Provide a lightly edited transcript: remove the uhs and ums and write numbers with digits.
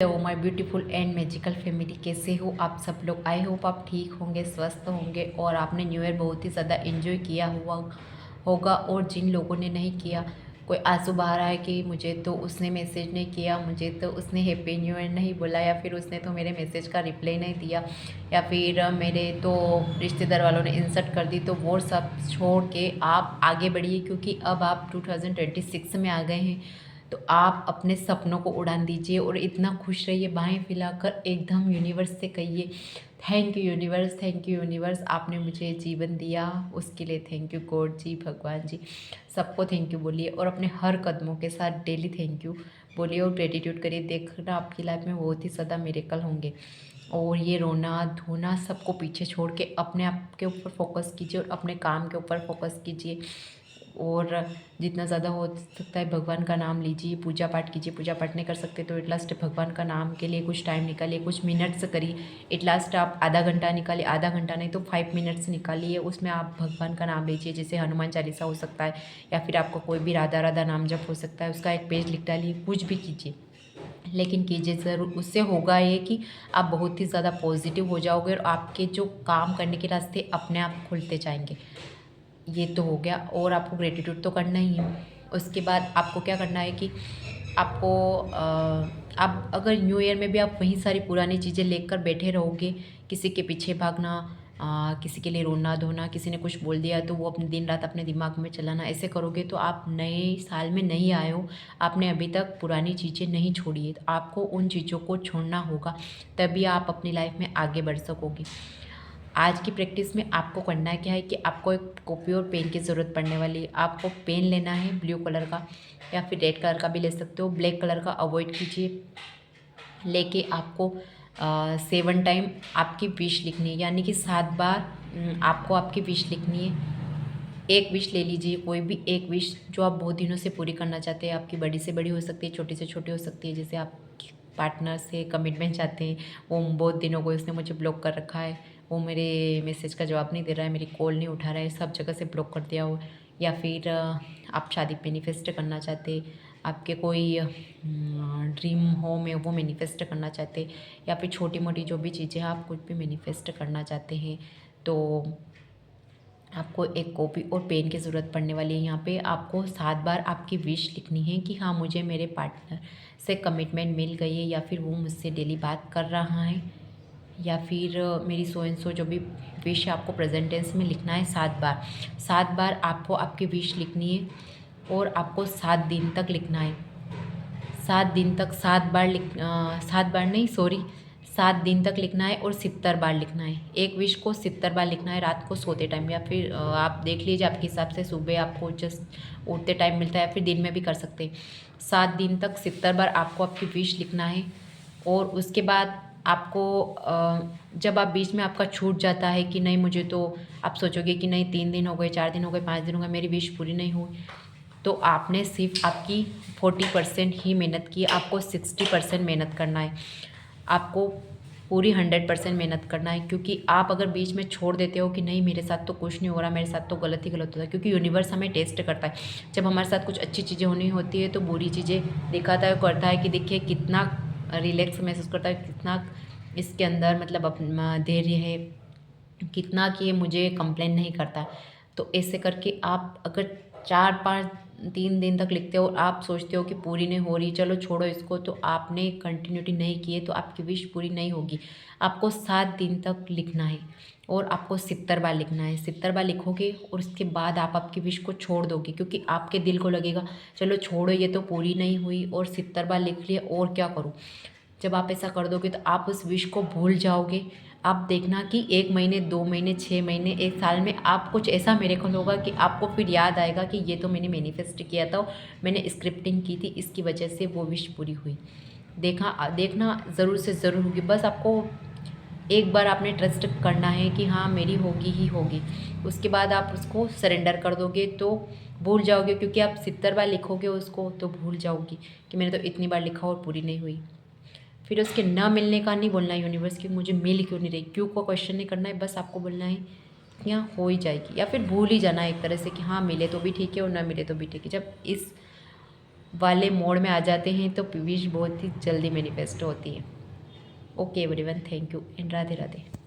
Hello my beautiful and magical family, कैसे हो आप सब लोग। आई होप आप ठीक होंगे, स्वस्थ होंगे और आपने न्यू ईयर बहुत ही ज़्यादा एंजॉय किया हुआ होगा। और जिन लोगों ने नहीं किया, कोई आंसू बहा रहा है कि मुझे तो उसने मैसेज नहीं किया, मुझे तो उसने हैप्पी न्यू ईयर नहीं बोला, या फिर उसने तो मेरे मैसेज का रिप्लाई नहीं दिया, या फिर मेरे तो रिश्तेदार वालों ने इंसल्ट कर दी, तो वो सब छोड़ के आप आगे बढ़िए, क्योंकि अब आप 2026 में आ गए हैं। तो आप अपने सपनों को उड़ान दीजिए और इतना खुश रहिए, बाहें फैलाकर एकदम यूनिवर्स से कहिए thank you universe, thank you universe, आपने मुझे जीवन दिया, उसके लिए थैंक यू गॉड जी, भगवान जी, सबको थैंक यू बोलिए। और अपने हर कदमों के साथ डेली थैंक यू बोलिए और ग्रेटिट्यूड करिए। देखना आपकी लाइफ में बहुत ही ज़्यादा मिरेकल होंगे। और ये रोना धोना सबको पीछे छोड़ के अपने आप के ऊपर फोकस कीजिए और अपने काम के ऊपर फोकस कीजिए। और जितना ज़्यादा हो सकता है भगवान का नाम लीजिए, पूजा पाठ कीजिए। पूजा पाठ नहीं कर सकते तो एट लास्ट भगवान का नाम के लिए कुछ टाइम निकालिए, कुछ मिनट्स करिए। एट लास्ट आप आधा घंटा निकालिए, आधा घंटा नहीं तो 5 मिनट्स निकालिए, उसमें आप भगवान का नाम लीजिए। जैसे हनुमान चालीसा हो सकता है, या फिर आपको कोई भी राधा राधा नाम जप हो सकता है, उसका एक पेज लिख डालिए। कुछ भी कीजिए, लेकिन कीजिए ज़रूर। उससे होगा ये कि आप बहुत ही ज़्यादा पॉजिटिव हो जाओगे और आपके जो काम करने के रास्ते अपने आप खुलते जाएंगे। ये तो हो गया। और आपको ग्रेटिट्यूड तो करना ही है। उसके बाद आपको क्या करना है कि आपको आप अगर न्यू ईयर में भी आप वही सारी पुरानी चीज़ें लेकर बैठे रहोगे, किसी के पीछे भागना, किसी के लिए रोना धोना, किसी ने कुछ बोल दिया तो वो अपने दिन रात अपने दिमाग में चलाना, ऐसे करोगे तो आप नए साल में नहीं आए हो, आपने अभी तक पुरानी चीज़ें नहीं छोड़ी है। तो आपको उन चीज़ों को छोड़ना होगा, तभी आप अपनी लाइफ में आगे बढ़ सकोगे। आज की प्रैक्टिस में आपको करना क्या है कि आपको एक कॉपी और पेन की ज़रूरत पड़ने वाली है। आपको पेन लेना है ब्लू कलर का, या फिर रेड कलर का भी ले सकते हो, ब्लैक कलर का अवॉइड कीजिए। लेके आपको 7 टाइम आपकी विश लिखनी है, यानी कि 7 बार आपको आपकी विश लिखनी है। एक विश ले लीजिए, कोई भी एक विश जो आप बहुत दिनों से पूरी करना चाहते हैं। आपकी बड़ी से बड़ी हो सकती है, छोटी से छोटी हो सकती है। जैसे आप पार्टनर से कमिटमेंट चाहते हैं, वो बहुत दिनों को उसने मुझे ब्लॉक कर रखा है, वो मेरे मैसेज का जवाब नहीं दे रहा है, मेरी कॉल नहीं उठा रहा है, सब जगह से ब्लॉक कर दिया हो। या फिर आप शादी मैनिफेस्ट करना चाहते, आपके कोई ड्रीम होम है वो मैनिफेस्ट करना चाहते, या फिर छोटी मोटी जो भी चीज़ें आप कुछ भी मैनिफेस्ट करना चाहते हैं, तो आपको एक कॉपी और पेन की ज़रूरत पड़ने वाली है। यहाँ पे आपको 7 बार आपकी विश लिखनी है कि हाँ, मुझे मेरे पार्टनर से कमिटमेंट मिल गई है, या फिर वो मुझसे डेली बात कर रहा है, या फिर मेरी सो एंड सो जो भी विश है आपको प्रेजेंट टेंस में लिखना है 7 बार। 7 बार आपको आपकी विश लिखनी है और आपको 7 दिन तक लिखना है। 7 दिन तक 7 बार 7 बार नहीं, सॉरी, 7 दिन तक लिखना है और 70 बार लिखना है। एक विश को 70 बार लिखना है रात को सोते टाइम, या फिर आप देख लीजिए आपके हिसाब से सुबह आपको जस्ट उठते टाइम मिलता है, या फिर दिन में भी कर सकते हैं। 7 दिन तक 70 बार आपको आपकी विश लिखना है। और उसके बाद आपको जब आप बीच में आपका छूट जाता है कि नहीं मुझे तो, आप सोचोगे कि नहीं 3 दिन हो गए, 4 दिन हो गए, 5 दिन हो गए, मेरी विश पूरी नहीं हुई, तो आपने सिर्फ आपकी 40% ही मेहनत की। आपको 60% मेहनत करना है, आपको पूरी 100% मेहनत करना है। क्योंकि आप अगर बीच में छोड़ देते हो कि नहीं मेरे साथ तो कुछ नहीं हो रहा, मेरे साथ तो गलत ही गलत होता है, क्योंकि यूनिवर्स हमें टेस्ट करता है। जब हमारे साथ कुछ अच्छी चीज़ें होनी होती है तो बुरी चीज़ें दिखाता है, करता है कि देखिए कितना रिलैक्स महसूस करता है, कितना इसके अंदर मतलब अपना धैर्य है, कितना कि ये मुझे कंप्लेन नहीं करता। तो ऐसे करके आप अगर 4 5 3 दिन तक लिखते हो और आप सोचते हो कि पूरी नहीं हो रही, चलो छोड़ो इसको, तो आपने कंटिन्यूटी नहीं की है, तो आपकी विश पूरी नहीं होगी। आपको 7 दिन तक लिखना है और आपको 70 बार लिखना है। 70 बार लिखोगे और उसके बाद आप आपकी विश को छोड़ दोगे, क्योंकि आपके दिल को लगेगा चलो छोड़ो, ये तो पूरी नहीं हुई और 70 बार लिख लिया और क्या करूँ। जब आप ऐसा कर दोगे तो आप उस विश को भूल जाओगे। आप देखना कि 1 महीने, 2 महीने, 6 महीने, 1 साल में आप कुछ ऐसा मिरेकल होगा कि आपको फिर याद आएगा कि ये तो मैंने मैनिफेस्ट किया था, मैंने स्क्रिप्टिंग की थी, इसकी वजह से वो विश पूरी हुई। देखना ज़रूर से ज़रूर होगी। बस आपको एक बार आपने ट्रस्ट करना है कि हाँ मेरी होगी ही होगी। उसके बाद आप उसको सरेंडर कर दोगे तो भूल जाओगे, क्योंकि आप 70 बार लिखोगे उसको तो भूल जाओगी कि मैंने तो इतनी बार लिखा और पूरी नहीं हुई। फिर उसके न मिलने का नहीं बोलना है यूनिवर्स की मुझे मिल क्यों नहीं रही, क्यों को क्वेश्चन नहीं करना है। बस आपको बोलना है कि हाँ हो ही जाएगी, या फिर भूल ही जाना है एक तरह से कि हाँ मिले तो भी ठीक है और ना मिले तो भी ठीक है। जब इस वाले मोड में आ जाते हैं तो विश बहुत ही जल्दी मैनिफेस्ट होती है। Okay everyone, thank you and Radhe Radhe.